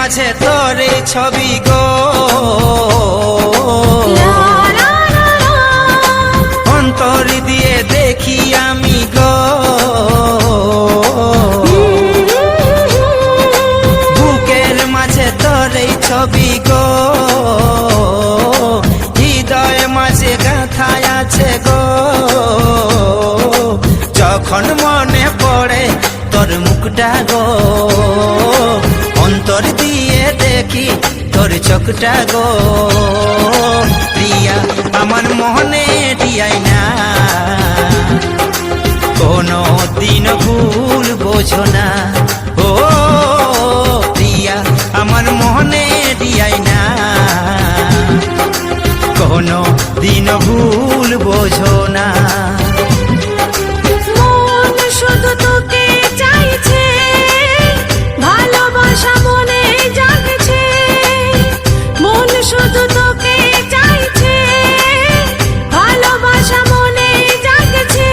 মাঝে তোর এই ছবি গো, অন্তর দিয়ে দেখি আমি গো, বুকের মাঝে তোর এই ছবি গো, হৃদয় মাঝে গাঁথায় আছে গো। যখন মনে পড়ে তোর মুখটা গো, অন্তর দিয়ে দেখি তোর চোখটা গো। প্রিয়া আমার মনে দিয়াই না, কোনো দিন ভুল বোঝো না। ও প্রিয়া আমার মনে দিয়াই না, কোনো দিন ভুল বোঝো না। শুধু তোকে চাইছে, ভালোবাসা মনে জাগছে, মন শুধু তোকে চাইছে, ভালোবাসা মনে জাগছে।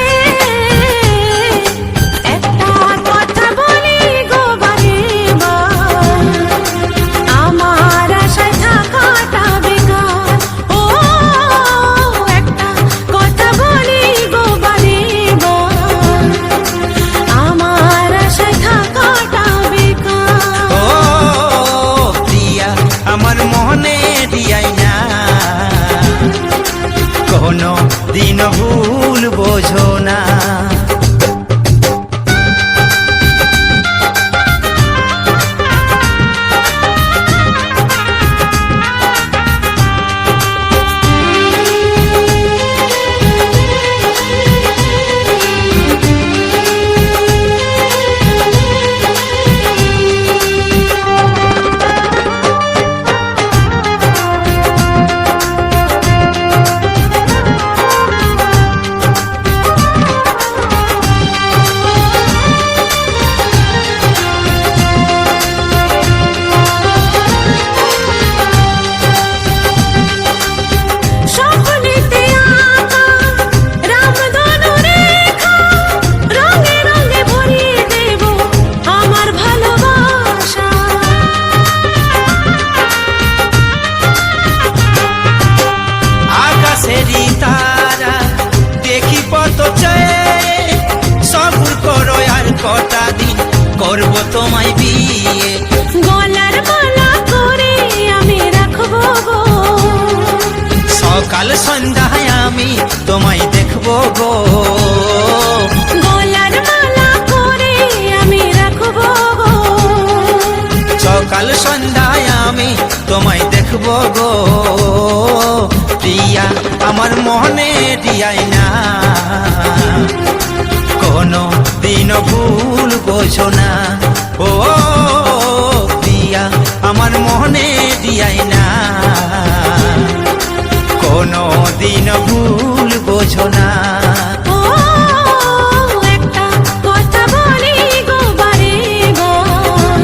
একটা কথা বলি গো বারেবার, আমার আশায় থাকাটা বেকার। ও একটা কথা বলি গো বারেবার, আমার আশায় থাকাটা বেকার। ও প্রিয়া আমার মনে দিয়াই না, কোনো দিন ভুল বোঝো না। স্বপ্নেতে আঁকা রামধনু রেখা, রঙে রঙে ভরিয়ে দেব আমার ভালোবাসা। আকাশেরই তারা দেখি পত চেয়ে, সবুর করো আর কটা দিন করব তোমায় বিয়ে। গলার মালা করে আমি রাখবো গো, সকাল সন্ধ্যায় আমি তোমায় দেখবো গো। গলার মালা করে আমি রাখবো গো। সকাল সন্ধ্যায় আমি তোমায় দেখবো গো। প্রিয়া আমার মনে দিয়াই না, কোনো দিন ভুল বোঝো না। ও প্রিয়া আমার মনে দিয়াই না, কোনো দিন ভুল বোঝো না। ও একটা কথা বলি গো বারেবার,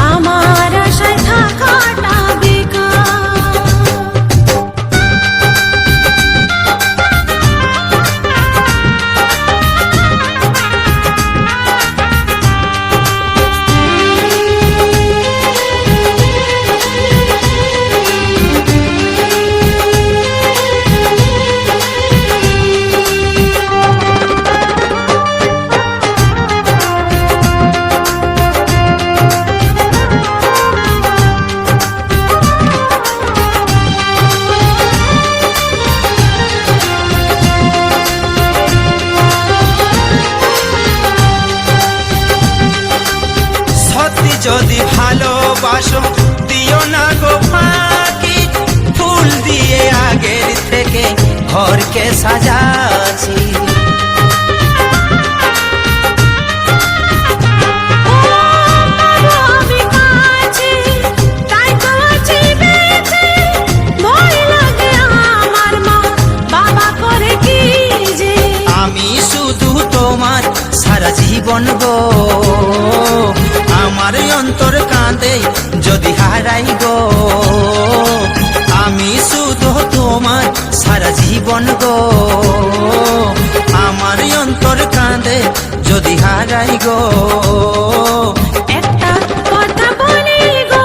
আমার আশায় থাকাটা বেকার। সত্যি যদি ভালোবাসো দিও না গো ফাঁকি, ফুল দিয়ে আগের থেকে ঘরকে সাজাছি। আমি কাছে তাই তো আছি বেঁচে, ভয় লাগে আমার মা বাবা করে কি যে। আমি শুধু তোমার সারা জীবন গো, আমার অন্তর কাঁদে যদি হারাই গো। আমি শুধু তোমার সারা জীবন গো, আমার অন্তর কাঁদে যদি হারাই গো। একটা কথা বলি গো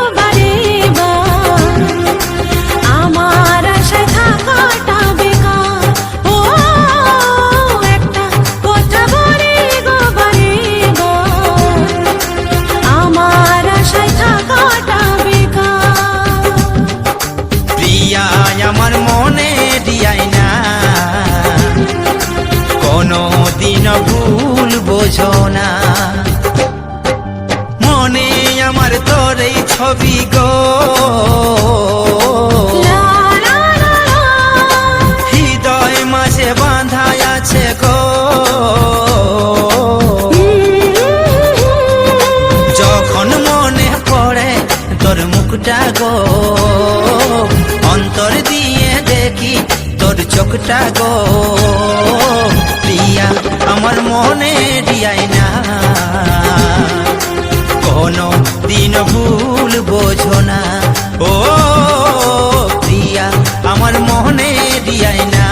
এই ছবি গো, লা লা লা লা। হৃদয় মাঝে বাঁধা আছে গো। যখন মনে পড়ে তোর মুখটা গো, অন্তর দিয়ে দেখি তোর চোখটা গো। প্রিয়া আমার মনে রিয়াই না, কোনো দিন ভুল বোঝো না। ও প্রিয়া আমার মনে রিয়াই না,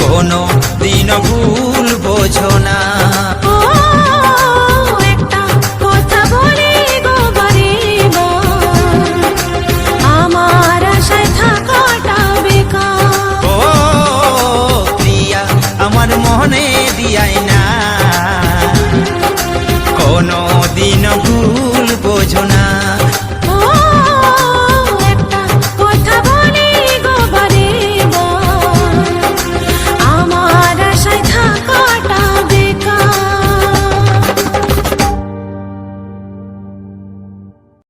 কোনো দিন ভুল বোঝো না। ও একটা কথা বলি গো বারেবার, আমার আশায় থাকাটা বেকার। ও প্রিয়া আমার মনে দিয়াই না, কোনো দিন ভুল